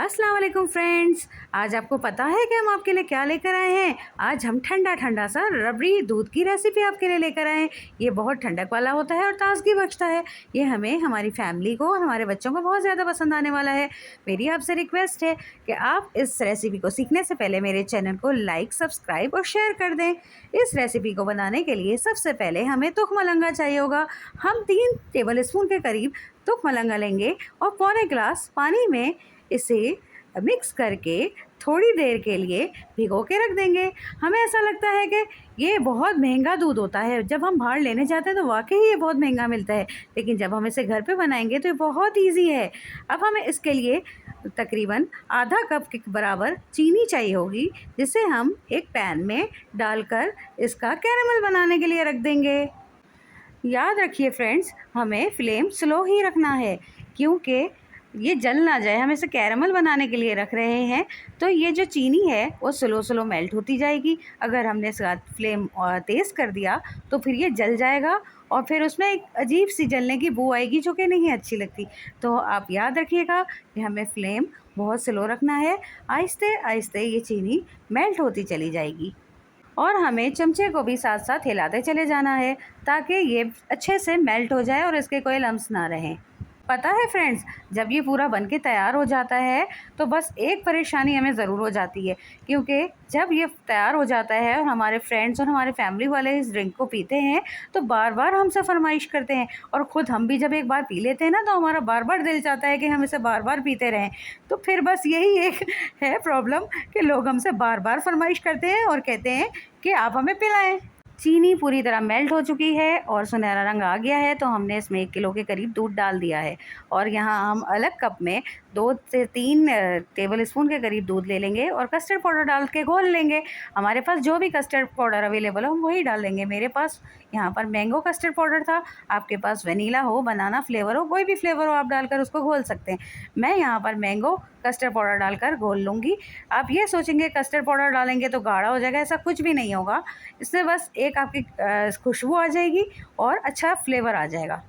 अस्सलाम वालेकुम फ्रेंड्स। आज आपको पता है कि हम आपके लिए क्या लेकर आए हैं। आज हम ठंडा ठंडा सा रबड़ी दूध की रेसिपी आपके लिए लेकर आए हैं। ये बहुत ठंडक वाला होता है और ताजगी बख्शता है। ये हमें, हमारी फैमिली को और हमारे बच्चों को बहुत ज़्यादा पसंद आने वाला है। मेरी आपसे रिक्वेस्ट है कि आप इस रेसिपी को सीखने से पहले मेरे चैनल को लाइक, सब्सक्राइब और शेयर कर दें। इस रेसिपी को बनाने के लिए सबसे पहले हमें तुख मलंगा चाहिए होगा। हम 3 टेबल स्पून के करीब तुख मलंगा लेंगे और पौने ग्लास पानी में इसे मिक्स करके थोड़ी देर के लिए भिगो के रख देंगे। हमें ऐसा लगता है कि ये बहुत महंगा दूध होता है, जब हम बाहर लेने जाते हैं तो वाकई ये बहुत महंगा मिलता है, लेकिन जब हम इसे घर पे बनाएंगे तो ये बहुत इजी है। अब हमें इसके लिए तकरीबन आधा कप के बराबर चीनी चाहिए होगी, जिसे हम एक पैन में डालकर इसका कैरेमल बनाने के लिए रख देंगे। याद रखिए फ्रेंड्स, हमें फ्लेम स्लो ही रखना है, क्योंकि ये जल ना जाए। हम इसे कैरेमल बनाने के लिए रख रहे हैं, तो ये जो चीनी है वो स्लो स्लो मेल्ट होती जाएगी। अगर हमने इसका फ्लेम तेज़ कर दिया तो फिर ये जल जाएगा और फिर उसमें एक अजीब सी जलने की बू आएगी, जो कि नहीं अच्छी लगती। तो आप याद रखिएगा कि हमें फ्लेम बहुत स्लो रखना है। आहिस्ते आहिस्ते ये चीनी मेल्ट होती चली जाएगी और हमें चमचे को भी साथ साथ हिलाते चले जाना है, ताकि ये अच्छे से मेल्ट हो जाए और इसके कोई लम्स ना रहें। पता है फ्रेंड्स, जब ये पूरा बन के तैयार हो जाता है तो बस एक परेशानी हमें ज़रूर हो जाती है, क्योंकि जब ये तैयार हो जाता है और हमारे फ्रेंड्स और हमारे फैमिली वाले इस ड्रिंक को पीते हैं तो बार बार हमसे फरमाइश करते हैं, और ख़ुद हम भी जब एक बार पी लेते हैं ना तो हमारा बार बार दिल चाहता है कि हम इसे बार बार पीते रहें। तो फिर बस यही एक है प्रॉब्लम कि लोग हमसे बार बार फरमाइश करते हैं और कहते हैं कि आप हमें पिलाएं। चीनी पूरी तरह मेल्ट हो चुकी है और सुनहरा रंग आ गया है, तो हमने इसमें 1 किलो के करीब दूध डाल दिया है। और यहाँ हम अलग कप में 2 से 3 टेबल स्पून के करीब दूध ले लेंगे और कस्टर्ड पाउडर डाल के घोल लेंगे। हमारे पास जो भी कस्टर्ड पाउडर अवेलेबल हो हम वही डाल लेंगे। मेरे पास यहाँ पर मैंगो कस्टर्ड पाउडर था, आपके पास वनीला हो, बनाना फ्लेवर हो, कोई भी फ्लेवर हो, आप डालकर उसको घोल सकते हैं। मैं यहाँ पर मैंगो कस्टर्ड पाउडर डालकर घोल लूँगी। आप ये सोचेंगे कस्टर्ड पाउडर डालेंगे तो गाढ़ा हो जाएगा, ऐसा कुछ भी नहीं होगा। इससे बस एक आपकी खुशबू आ जाएगी और अच्छा फ्लेवर आ जाएगा।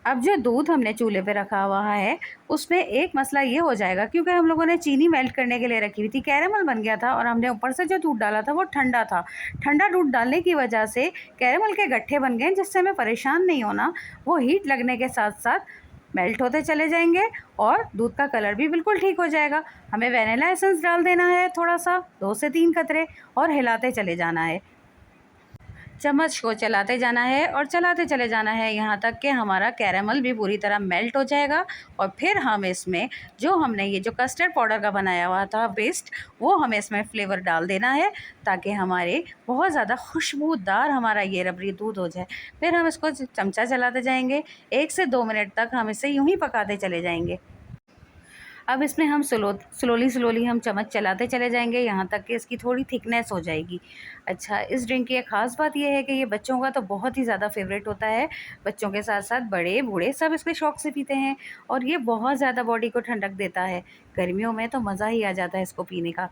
अब जो दूध हमने चूल्हे पे रखा हुआ है उसमें एक मसला ये हो जाएगा, क्योंकि हम लोगों ने चीनी मेल्ट करने के लिए रखी हुई थी, कैरेमल बन गया था और हमने ऊपर से जो दूध डाला था वो ठंडा था। ठंडा दूध डालने की वजह से कैरेमल के गट्ठे बन गए, जिससे हमें परेशान नहीं होना। वो हीट लगने के साथ साथ मेल्ट होते चले जाएंगे और दूध का कलर भी बिल्कुल ठीक हो जाएगा। हमें वैनिला एसेंस डाल देना है थोड़ा सा, 2 से 3 कतरे, और हिलाते चले जाना है। चम्मच को चलाते जाना है और चलाते चले जाना है यहाँ तक कि हमारा कैरेमल भी पूरी तरह मेल्ट हो जाएगा। और फिर हम इसमें जो हमने ये जो कस्टर्ड पाउडर का बनाया हुआ था पेस्ट, वो हमें इसमें फ्लेवर डाल देना है, ताकि हमारे बहुत ज़्यादा खुशबूदार हमारा ये रबड़ी दूध हो जाए। फिर हम इसको चमचा चलाते जाएंगे, 1 से 2 मिनट तक हम इसे यूँ ही पकाते चले जाएंगे। अब इसमें हम स्लोली हम चम्मच चलाते चले जाएंगे यहाँ तक कि इसकी थोड़ी थिकनेस हो जाएगी। अच्छा, इस ड्रिंक की एक ख़ास बात यह है कि ये बच्चों का तो बहुत ही ज़्यादा फेवरेट होता है। बच्चों के साथ साथ बड़े बूढ़े सब इसके शौक़ से पीते हैं और ये बहुत ज़्यादा बॉडी को ठंडक देता है। गर्मियों में तो मज़ा ही आ जाता है इसको पीने का।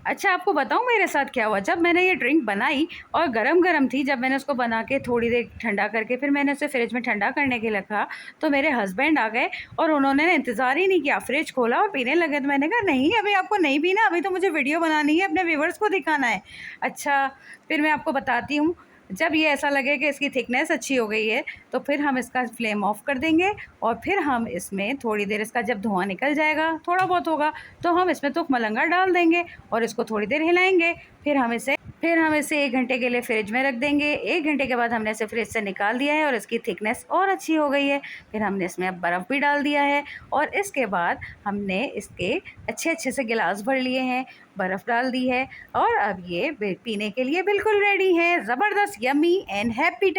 अच्छा, आपको बताऊँ मेरे साथ क्या हुआ। जब मैंने ये ड्रिंक बनाई और गरम-गरम थी, जब मैंने उसको बना के थोड़ी देर ठंडा करके फिर मैंने उसे फ्रिज में ठंडा करने के लिए रखा, तो मेरे हस्बैंड आ गए और उन्होंने इंतज़ार ही नहीं किया, फ्रिज खोला और पीने लगे। तो मैंने कहा नहीं, अभी आपको नहीं पीना, अभी तो मुझे वीडियो बनानी है, अपने व्यूअर्स को दिखाना है। अच्छा, फिर मैं आपको बताती हूँ। जब ये ऐसा लगे कि इसकी थिकनेस अच्छी हो गई है तो फिर हम इसका फ्लेम ऑफ कर देंगे और फिर हम इसमें थोड़ी देर, इसका जब धुआं निकल जाएगा, थोड़ा बहुत होगा, तो हम इसमें तुख मलंगा डाल देंगे और इसको थोड़ी देर हिलाएंगे। फिर हम इसे 1 घंटे के लिए फ्रिज में रख देंगे। 1 घंटे के बाद हमने इसे फ्रिज से निकाल दिया है और इसकी थिकनेस और अच्छी हो गई है। फिर हमने इसमें अब बर्फ़ भी डाल दिया है और इसके बाद हमने इसके अच्छे से गिलास भर लिए हैं, बर्फ़ डाल दी है और अब ये पीने के लिए बिल्कुल रेडी है। ज़बरदस्त, यम्मी एंड हैप्पी।